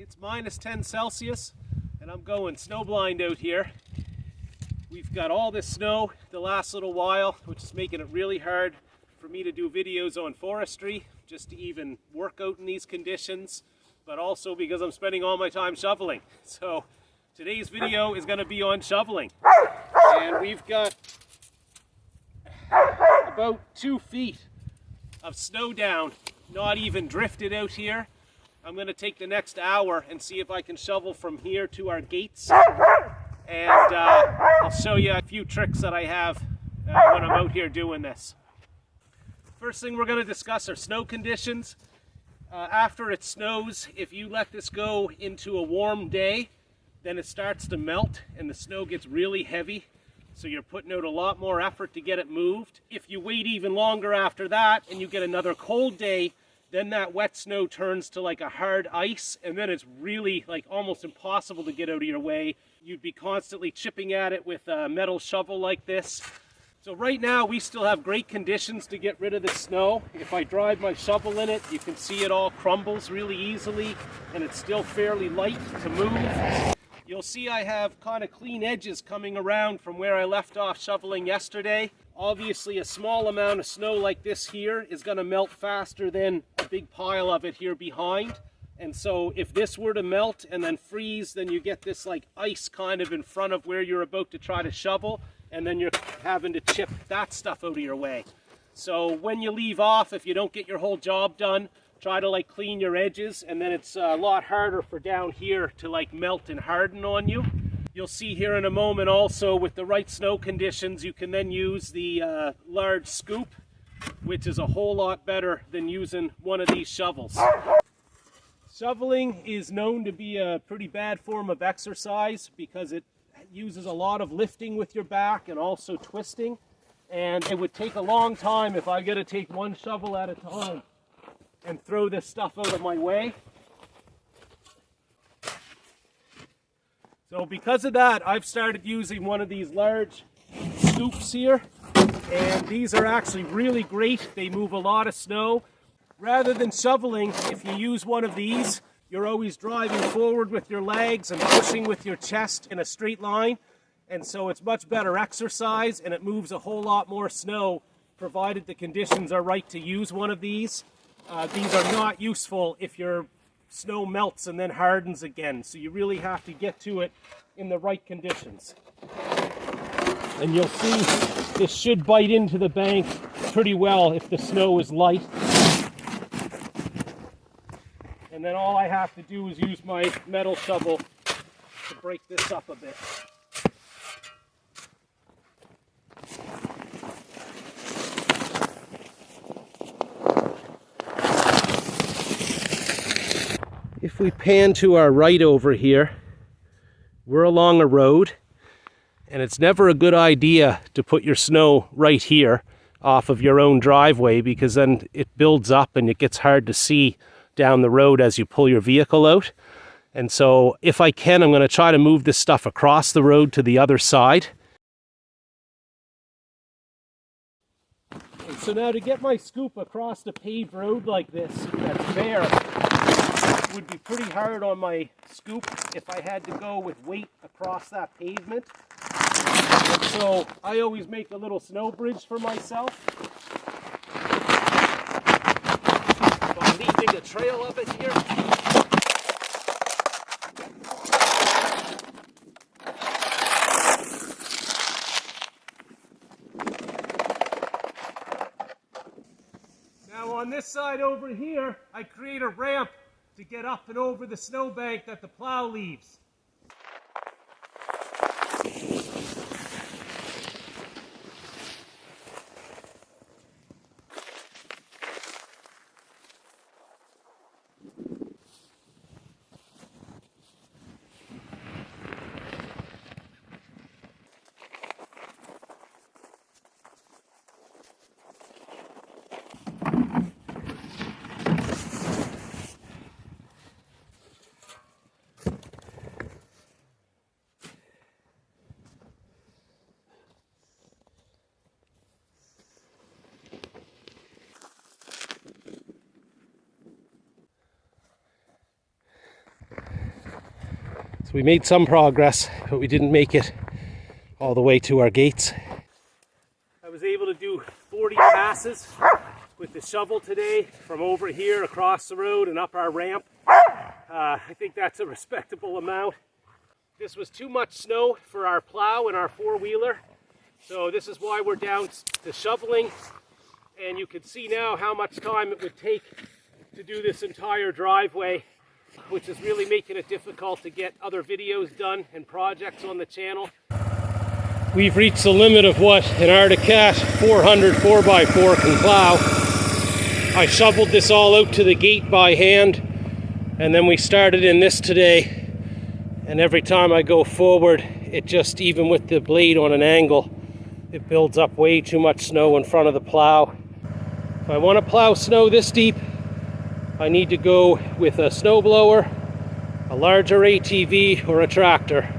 It's minus 10 Celsius and I'm going snowblind out here. We've got all this snow the last little while, which is making it really hard for me to do videos on forestry, just to even work out in these conditions, but also because I'm spending all my time shoveling. So today's video is going to be on shoveling. And we've got about 2 feet of snow down, not even drifted out here. I'm going to take the next hour and see if I can shovel from here to our gates. And I'll show you a few tricks that I have when I'm out here doing this. First thing we're going to discuss are snow conditions. After it snows, if you let this go into a warm day, then it starts to melt and the snow gets really heavy. So you're putting out a lot more effort to get it moved. If you wait even longer after that and you get another cold day, then that wet snow turns to like a hard ice, and then it's really like almost impossible to get out of your way. You'd be constantly chipping at it with a metal shovel like this. So right now we still have great conditions to get rid of the snow. If I drive my shovel in it, you can see it all crumbles really easily, and it's still fairly light to move. You'll see I have kind of clean edges coming around from where I left off shoveling yesterday. Obviously a small amount of snow like this here is going to melt faster than a big pile of it here behind. And so if this were to melt and then freeze, then you get this like ice kind of in front of where you're about to try to shovel, and then you're having to chip that stuff out of your way. So when you leave off, if you don't get your whole job done, try to like clean your edges, and then it's a lot harder for down here to like melt and harden on you. You'll see here in a moment also with the right snow conditions, you can then use the large scoop, which is a whole lot better than using one of these shovels. Shoveling is known to be a pretty bad form of exercise because it uses a lot of lifting with your back and also twisting. And it would take a long time if I got to take one shovel at a time and throw this stuff out of my way. So because of that, I've started using one of these large scoops here, and these are actually really great. They move a lot of snow. Rather than shoveling, if you use one of these, you're always driving forward with your legs and pushing with your chest in a straight line, and so it's much better exercise, and it moves a whole lot more snow, provided the conditions are right to use one of these. These are not useful if your snow melts and then hardens again, so you really have to get to it in the right conditions. And you'll see this should bite into the bank pretty well if the snow is light. And then all I have to do is use my metal shovel to break this up a bit. If we pan to our right over here, we're along a road, and it's never a good idea to put your snow right here off of your own driveway, because then it builds up and it gets hard to see down the road as you pull your vehicle out. And so if I can, I'm going to try to move this stuff across the road to the other side. And so now to get my scoop across the paved road like this, that's bare, would be pretty hard on my scoop if I had to go with weight across that pavement. And so I always make a little snow bridge for myself. So I'm leaving a trail of it here. Now on this side over here, I create a ramp to get up and over the snowbank that the plow leaves. So we made some progress, but we didn't make it all the way to our gates. I was able to do 40 passes with the shovel today from over here across the road and up our ramp. I think that's a respectable amount. This was too much snow for our plow and our four-wheeler, so this is why we're down to shoveling. And you can see now how much time it would take to do this entire driveway, which is really making it difficult to get other videos done and projects on the channel. We've reached the limit of what an Arctic Cat 400 4x4 can plow. I shoveled this all out to the gate by hand, and then we started in this today, and every time I go forward, it just, even with the blade on an angle, it builds up way too much snow in front of the plow. If I want to plow snow this deep, I need to go with a snowblower, a larger ATV, or a tractor.